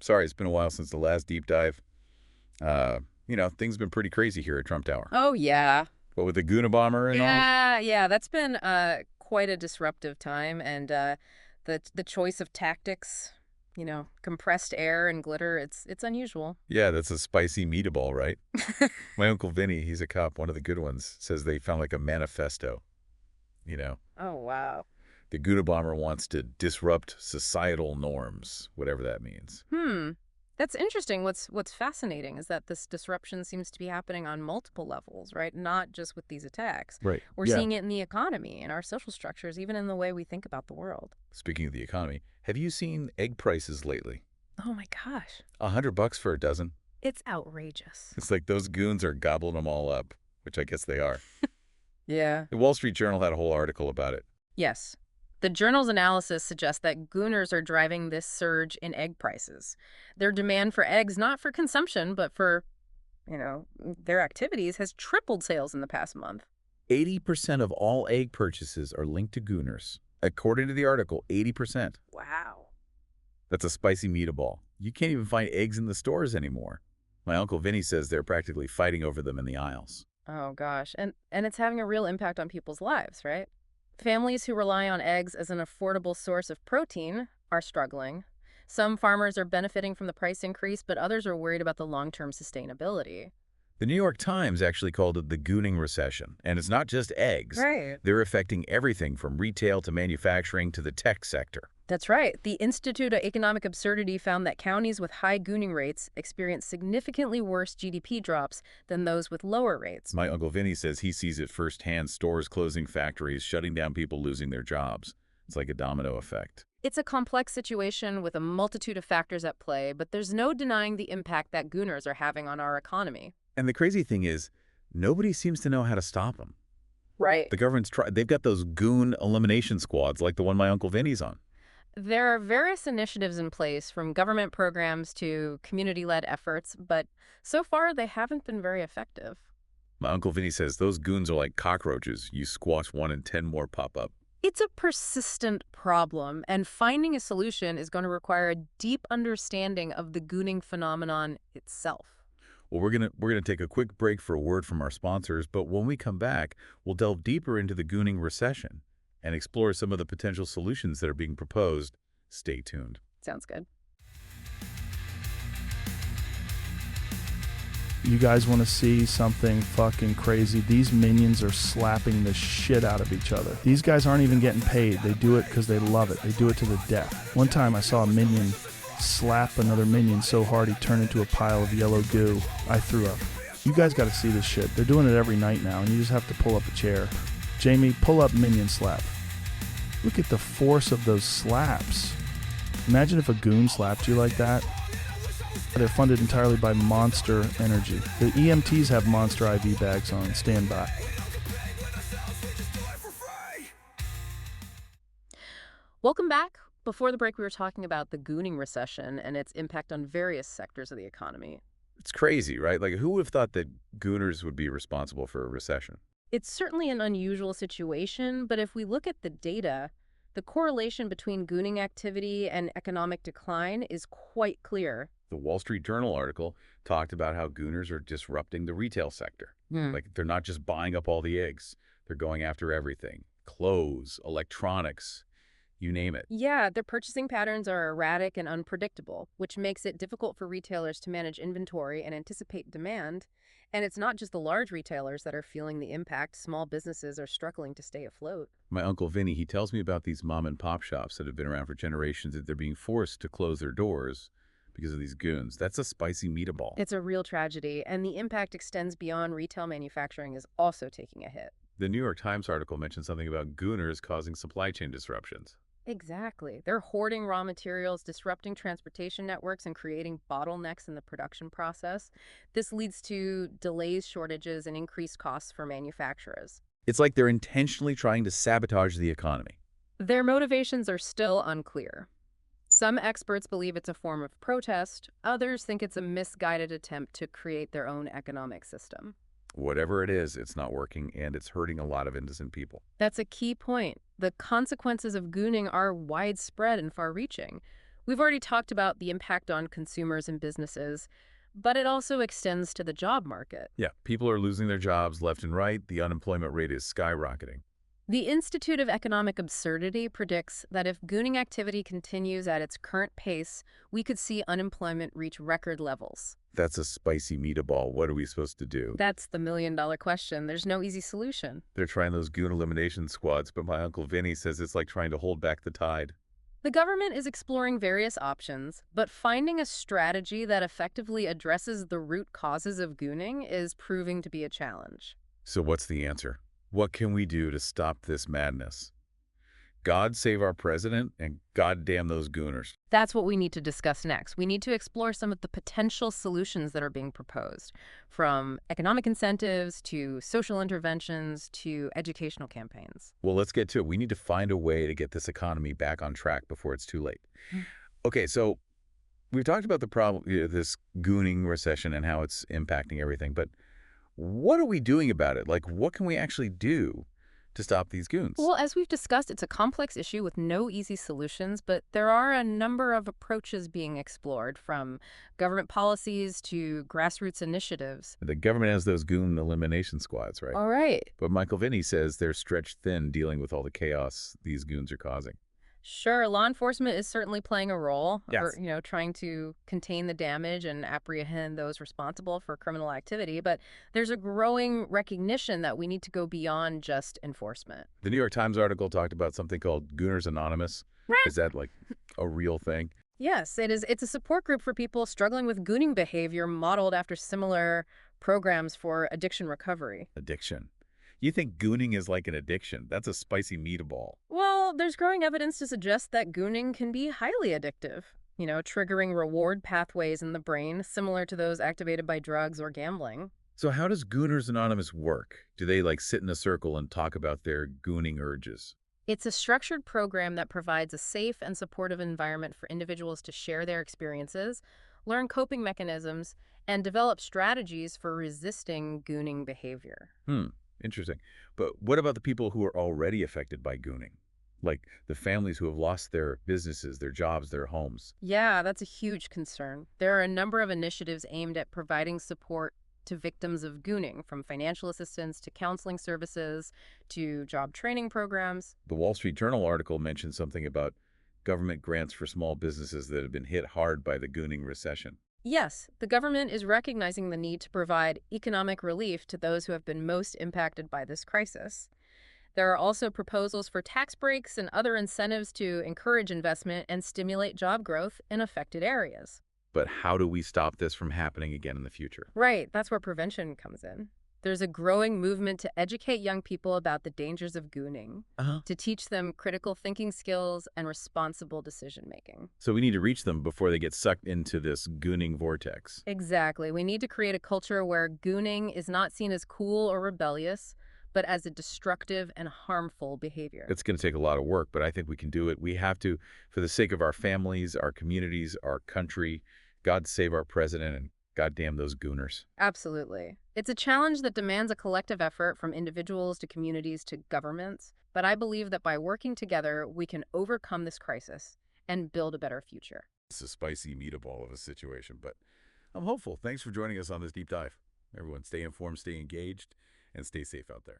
Sorry, it's been a while since the last deep dive. Things have been pretty crazy here at Trump Tower. Oh, yeah. What with the Goonabomber and all? Yeah, that's been quite a disruptive time, and the choice of tactics, compressed air and glitter, it's unusual. Yeah, that's a spicy meatball, right? My Uncle Vinny, he's a cop, one of the good ones, says they found like a manifesto. You know, Oh, wow. the Goonabomber wants to disrupt societal norms, whatever that means. Hmm. That's interesting. What's fascinating is that this disruption seems to be happening on multiple levels, right? Not just with these attacks. Right. We're Yeah. seeing it in the economy, in our social structures, even in the way we think about the world. Speaking of the economy, have you seen egg prices lately? Oh my gosh. $100 for a dozen. It's outrageous. It's like those goons are gobbling them all up, which I guess they are. Yeah. The Wall Street Journal had a whole article about it. Yes. The journal's analysis suggests that Gooners are driving this surge in egg prices. Their demand for eggs, not for consumption, but for, their activities, has tripled sales in the past month. 80% of all egg purchases are linked to Gooners. According to the article, 80%. Wow. That's a spicy meatball. You can't even find eggs in the stores anymore. My Uncle Vinny says they're practically fighting over them in the aisles. Oh, gosh. And it's having a real impact on people's lives, right? Families who rely on eggs as an affordable source of protein are struggling. Some farmers are benefiting from the price increase, but others are worried about the long-term sustainability. The New York Times actually called it the Gooning recession, and it's not just eggs. Right. They're affecting everything from retail to manufacturing to the tech sector. That's right. The Institute of Economic Absurdity found that counties with high gooning rates experience significantly worse GDP drops than those with lower rates. My Uncle Vinny says he sees it firsthand, stores closing, factories shutting down, people losing their jobs. It's like a domino effect. It's a complex situation with a multitude of factors at play, but there's no denying the impact that gooners are having on our economy. And the crazy thing is, nobody seems to know how to stop them. Right. The government's they've got those goon elimination squads like the one my Uncle Vinny's on. There are various initiatives in place, from government programs to community-led efforts, but so far they haven't been very effective. My Uncle Vinny says those goons are like cockroaches. You squash one and 10 more pop up. It's a persistent problem, and finding a solution is going to require a deep understanding of the gooning phenomenon itself. Well, we're gonna take a quick break for a word from our sponsors, but when we come back, we'll delve deeper into the gooning recession and explore some of the potential solutions that are being proposed. Stay tuned. Sounds good. You guys want to see something fucking crazy? These minions are slapping the shit out of each other. These guys aren't even getting paid. They do it because they love it. They do it to the death. One time I saw a minion slap another minion so hard he turned into a pile of yellow goo. I threw up. You guys got to see this shit. They're doing it every night now, and you just have to pull up a chair. Jamie, pull up minion slap. Look at the force of those slaps. Imagine if a goon slapped you like that. They're funded entirely by Monster Energy. The EMTs have Monster IV bags on standby. Welcome back. Before the break, we were talking about the gooning recession and its impact on various sectors of the economy. It's crazy, right? Like, who would have thought that gooners would be responsible for a recession? It's certainly an unusual situation, but if we look at the data, the correlation between gooning activity and economic decline is quite clear. The Wall Street Journal article talked about how gooners are disrupting the retail sector. Like, they're not just buying up all the eggs. They're going after everything. Clothes, electronics, you name it. Yeah, their purchasing patterns are erratic and unpredictable, which makes it difficult for retailers to manage inventory and anticipate demand. And it's not just the large retailers that are feeling the impact. Small businesses are struggling to stay afloat. My Uncle Vinny, he tells me about these mom and pop shops that have been around for generations, that they're being forced to close their doors because of these goons. That's a spicy meatball. It's a real tragedy, and the impact extends beyond retail. Manufacturing is also taking a hit. The New York Times article mentioned something about gooners causing supply chain disruptions. Exactly. They're hoarding raw materials, disrupting transportation networks, and creating bottlenecks in the production process. This leads to delays, shortages, and increased costs for manufacturers. It's like they're intentionally trying to sabotage the economy. Their motivations are still unclear. Some experts believe it's a form of protest. Others think it's a misguided attempt to create their own economic system. Whatever it is, it's not working, and it's hurting a lot of innocent people. That's a key point. The consequences of gooning are widespread and far-reaching. We've already talked about the impact on consumers and businesses, but it also extends to the job market. Yeah, people are losing their jobs left and right. The unemployment rate is skyrocketing. The Institute of Economic Absurdity predicts that if gooning activity continues at its current pace, we could see unemployment reach record levels. That's a spicy meatball. What are we supposed to do? That's the million-dollar question. There's no easy solution. They're trying those goon elimination squads, but my Uncle Vinny says it's like trying to hold back the tide. The government is exploring various options, but finding a strategy that effectively addresses the root causes of gooning is proving to be a challenge. So what's the answer? What can we do to stop this madness? God save our president and goddamn those gooners. That's what we need to discuss next. We need to explore some of the potential solutions that are being proposed, from economic incentives to social interventions to educational campaigns. Well, let's get to it. We need to find a way to get this economy back on track before it's too late. Okay, so we've talked about the problem, this gooning recession and how it's impacting everything, but what are we doing about it? Like, what can we actually do to stop these goons? Well, as we've discussed, it's a complex issue with no easy solutions, but there are a number of approaches being explored, from government policies to grassroots initiatives. The government has those goon elimination squads, right? All right. But Michael Vinny says they're stretched thin dealing with all the chaos these goons are causing. Sure, law enforcement is certainly playing a role, Yes. or, trying to contain the damage and apprehend those responsible for criminal activity, but there's a growing recognition that we need to go beyond just enforcement. The New York Times article talked about something called Gooners Anonymous. Is that like a real thing? Yes, it is. It's a support group for people struggling with gooning behavior modeled after similar programs for addiction recovery. Addiction. You think gooning is like an addiction? That's a spicy meatball. Well, there's growing evidence to suggest that gooning can be highly addictive, triggering reward pathways in the brain similar to those activated by drugs or gambling. So how does Gooners Anonymous work? Do they like sit in a circle and talk about their gooning urges? It's a structured program that provides a safe and supportive environment for individuals to share their experiences, learn coping mechanisms, and develop strategies for resisting gooning behavior. Interesting. But what about the people who are already affected by gooning? Like the families who have lost their businesses, their jobs, their homes. Yeah, that's a huge concern. There are a number of initiatives aimed at providing support to victims of gooning, from financial assistance to counseling services to job training programs. The Wall Street Journal article mentioned something about government grants for small businesses that have been hit hard by the gooning recession. Yes, the government is recognizing the need to provide economic relief to those who have been most impacted by this crisis. There are also proposals for tax breaks and other incentives to encourage investment and stimulate job growth in affected areas. But how do we stop this from happening again in the future? Right, that's where prevention comes in. There's a growing movement to educate young people about the dangers of gooning, to teach them critical thinking skills and responsible decision-making. So we need to reach them before they get sucked into this gooning vortex. Exactly. We need to create a culture where gooning is not seen as cool or rebellious, but as a destructive and harmful behavior. It's going to take a lot of work, but I think we can do it. We have to, for the sake of our families, our communities, our country. God save our president and goddamn those gooners. Absolutely. It's a challenge that demands a collective effort from individuals to communities to governments, but I believe that by working together, we can overcome this crisis and build a better future. It's a spicy meatball of a situation, but I'm hopeful. Thanks for joining us on this deep dive. Everyone, stay informed, stay engaged, and stay safe out there.